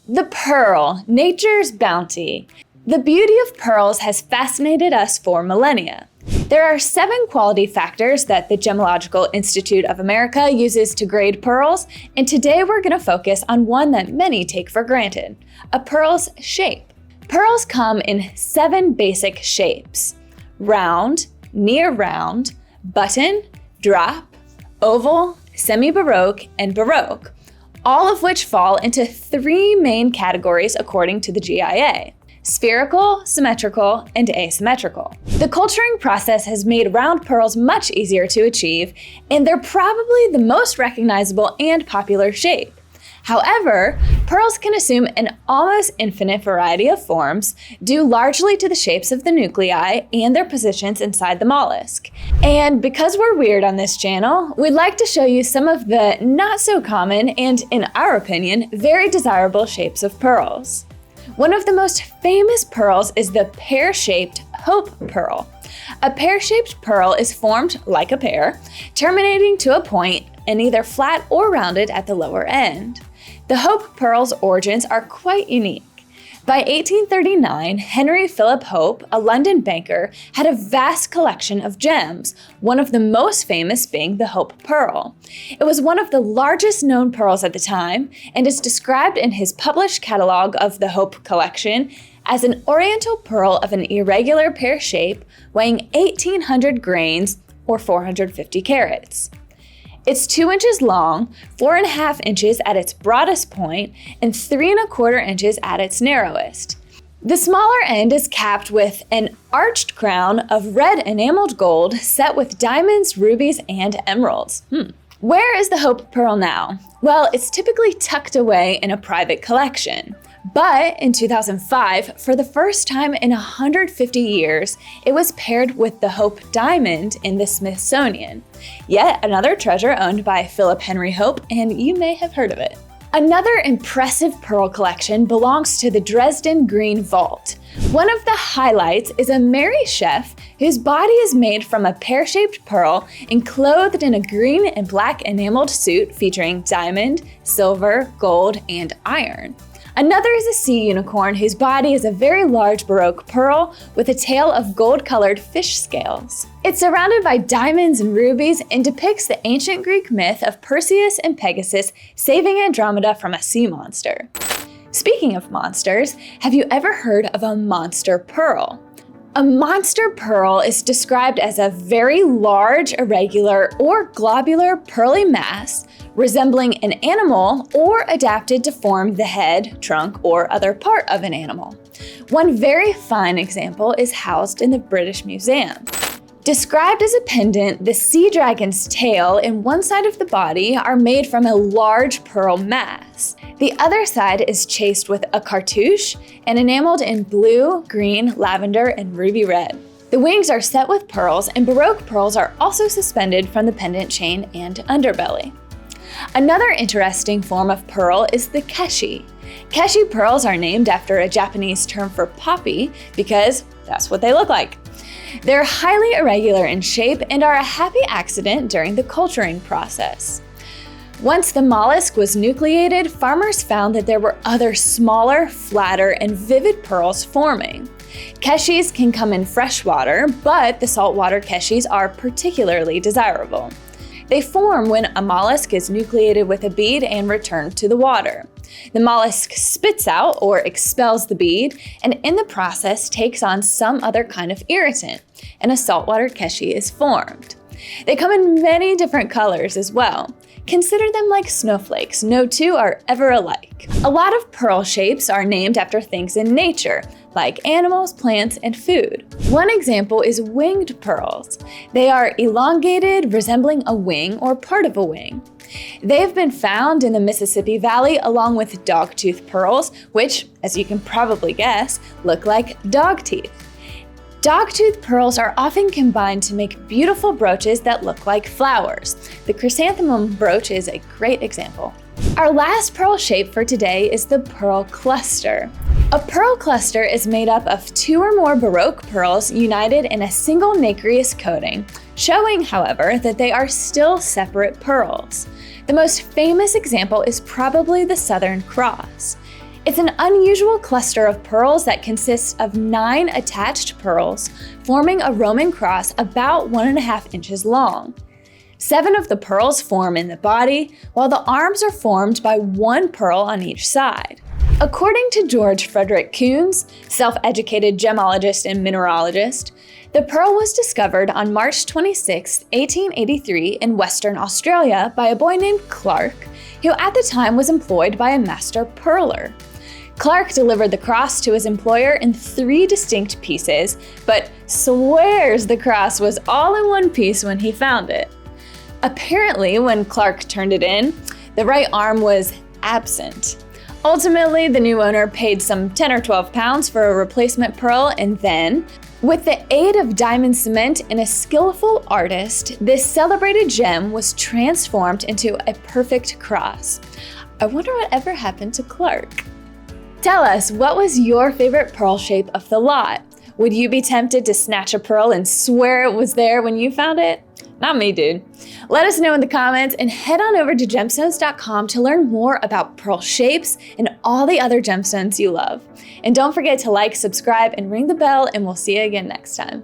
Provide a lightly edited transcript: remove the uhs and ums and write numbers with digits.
The pearl, nature's bounty. The beauty of pearls has fascinated us for millennia. There are 7 quality factors that the Gemological Institute of America uses to grade pearls, and today we're going to focus on one that many take for granted, a pearl's shape. Pearls come in 7 basic shapes: round, near round, button, drop, oval, semi-baroque, and baroque, all of which fall into 3 main categories according to the GIA: spherical, symmetrical, and asymmetrical. The culturing process has made round pearls much easier to achieve, and they're probably the most recognizable and popular shape. However, pearls can assume an almost infinite variety of forms, due largely to the shapes of the nuclei and their positions inside the mollusk. And because we're weird on this channel, we'd like to show you some of the not so common and, in our opinion, very desirable shapes of pearls. One of the most famous pearls is the pear-shaped hope pearl. A pear-shaped pearl is formed like a pear, terminating to a point and either flat or rounded at the lower end. The Hope Pearl's origins are quite unique. By 1839, Henry Philip Hope, a London banker, had a vast collection of gems, one of the most famous being the Hope Pearl. It was one of the largest known pearls at the time and is described in his published catalog of the Hope collection as an oriental pearl of an irregular pear shape weighing 1,800 grains or 450 carats. It's 2 inches long, 4.5 inches at its broadest point, and 3.25 inches at its narrowest. The smaller end is capped with an arched crown of red enameled gold set with diamonds, rubies, and emeralds. Where is the Hope Pearl now? Well, it's typically tucked away in a private collection. But in 2005, for the first time in 150 years, it was paired with the Hope Diamond in the Smithsonian. Yet another treasure owned by Philip Henry Hope, and you may have heard of it. Another impressive pearl collection belongs to the Dresden Green Vault. One of the highlights is a Mary chef whose body is made from a pear-shaped pearl and clothed in a green and black enameled suit featuring diamond, silver, gold, and iron. Another is a sea unicorn whose body is a very large Baroque pearl with a tail of gold-colored fish scales. It's surrounded by diamonds and rubies and depicts the ancient Greek myth of Perseus and Pegasus saving Andromeda from a sea monster. Speaking of monsters, have you ever heard of a monster pearl? A monster pearl is described as a very large, irregular, or globular pearly mass resembling an animal or adapted to form the head, trunk, or other part of an animal. One very fine example is housed in the British Museum. Described as a pendant, the sea dragon's tail and one side of the body are made from a large pearl mass. The other side is chased with a cartouche and enameled in blue, green, lavender, and ruby red. The wings are set with pearls, and Baroque pearls are also suspended from the pendant chain and underbelly. Another interesting form of pearl is the Keshi. Keshi pearls are named after a Japanese term for poppy because that's what they look like. They're highly irregular in shape and are a happy accident during the culturing process. Once the mollusk was nucleated, farmers found that there were other smaller, flatter, and vivid pearls forming. Keshis can come in freshwater, but the saltwater keshis are particularly desirable. They form when a mollusk is nucleated with a bead and returned to the water. The mollusk spits out or expels the bead, and in the process takes on some other kind of irritant, and a saltwater keshi is formed. They come in many different colors as well. Consider them like snowflakes, no two are ever alike. A lot of pearl shapes are named after things in nature, like animals, plants, and food. One example is winged pearls. They are elongated, resembling a wing or part of a wing. They have been found in the Mississippi Valley along with dogtooth pearls, which, as you can probably guess, look like dog teeth. Dogtooth pearls are often combined to make beautiful brooches that look like flowers. The chrysanthemum brooch is a great example. Our last pearl shape for today is the pearl cluster. A pearl cluster is made up of 2 or more Baroque pearls united in a single nacreous coating, showing, however, that they are still separate pearls. The most famous example is probably the Southern Cross. It's an unusual cluster of pearls that consists of 9 attached pearls, forming a Roman cross about 1.5 inches long. 7 of the pearls form in the body, while the arms are formed by 1 pearl on each side. According to George Frederick Kunz, self-educated gemologist and mineralogist, the pearl was discovered on March 26, 1883 in Western Australia by a boy named Clark, who at the time was employed by a master pearler. Clark delivered the cross to his employer in 3 distinct pieces, but swears the cross was all in one piece when he found it. Apparently, when Clark turned it in, the right arm was absent. Ultimately, the new owner paid some 10 or 12 pounds for a replacement pearl, and then, with the aid of diamond cement and a skillful artist, this celebrated gem was transformed into a perfect cross. I wonder what ever happened to Clark. Tell us, what was your favorite pearl shape of the lot? Would you be tempted to snatch a pearl and swear it was there when you found it? Not me, dude. Let us know in the comments and head on over to gemstones.com to learn more about pearl shapes and all the other gemstones you love. And don't forget to like, subscribe, and ring the bell, and we'll see you again next time.